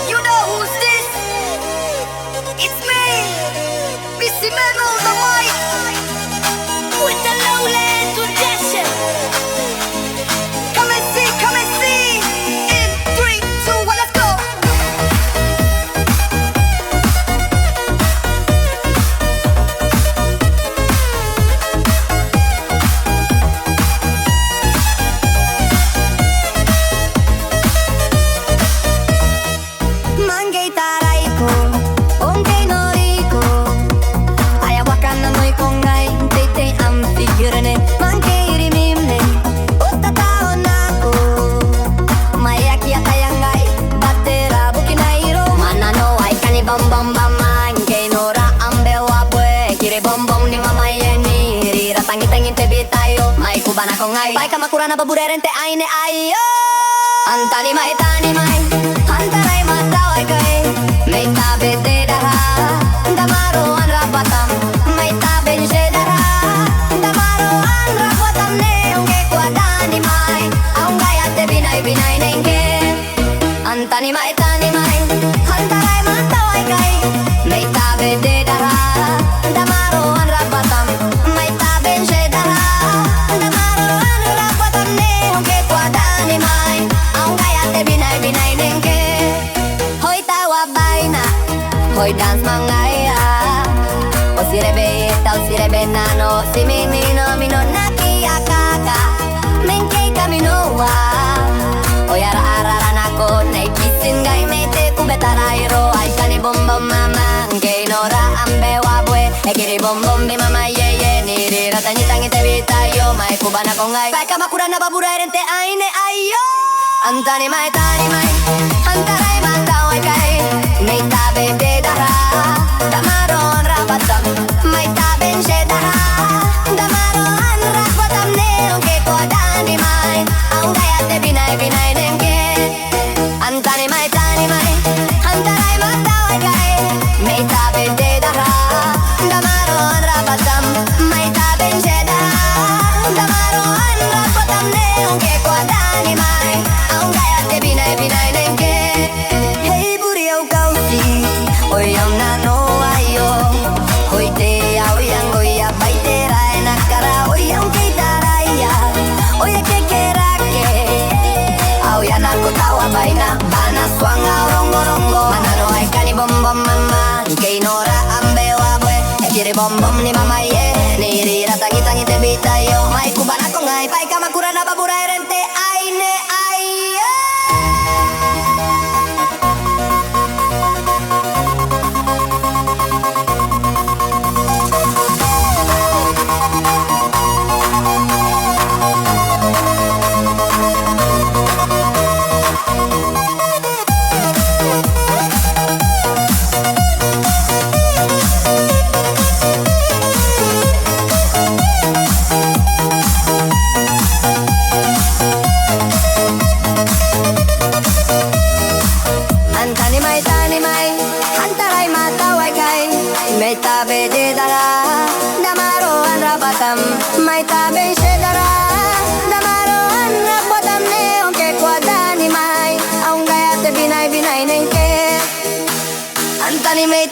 You know who's this? It's me, Missy Memo, the mic, with the lowland tradition. Come and see, in 3, 2, 1, let's go. Manggay taray ko, ongkay nori ko. Ayawakan na noy ko ngay, tete ang figure ne. Manggay rimim ne, utatao na ko. Mayaki atayang ngay, batera bukinairo. Manano ay kani bam bam bam, manggay nora ambewa bwe. Kiri bom bom ni mamaye ni, rira tangi tangi tebi tayo. May kubana ko ngay, pai kamakura na babureren te ay ne ayo. Antani mai, antaray mataway kay. May tabi de dara, damaro ang rapatam. May tabi siya dara, damaro ang rapatam ne. Ang kekwada ni may, ang gaya te binay nengke. Antani mai, antaray mataway kay. May tabi de dara, damaro ang rapatam. May tabi siya dara, damaro ang rapatam ne. Ang kekwada ni may, ang gaya te binay nengke. Hoy tawa baina, hoy dance mangaya. O sirebe eta, o sirebe nano, si mino naki akaka. Menkei kaminoa, hoy ara nako, naikisin gai mete kubetarairo. Ay kani bom bom mama, ngei nora ambe wabwe. Ekiri bom bom mi mama ye, niri ratanyi tangi te bitayo. Mai kubana ko ngai, pai kamakura na baburairen te aine ayo. Antani mai, antaray mataway kay. May tabi de dara, damaro ang rapatam. May tabi siya dara, damaro ang rapatam ne. Ang kekwada ni may, ang gaya te binay nengke. Antani mai, antaray mataway kay. May tabi de dara, damaro ang rapatam. May tabi siya dara, damaro ang rapatam ne. Ang kekwada ni may, ang gaya te binay nengke. Hey buriyaw kausi, oyam nano ayo. Hoy te oyang oya baitera enakara, oyang kitaraya, oya kekerake. Oya nako tawa baina, bana swanga rongo. Manano ay kani bom bom mama, kay nora ambe wabwe. Ekiri bom bom ni mama ye, niri ratangi tangi te bitayo. May kubana ko ngay, pai kamakura na baburairen te aine ayo. Antani mai, antaray mataway kay. May tabi de dara, damaro ang rapatam. May tabi siya dara, damaro ang rapatam ne. Ang kekwada ni may, ang gaya te binay nengke. Antani may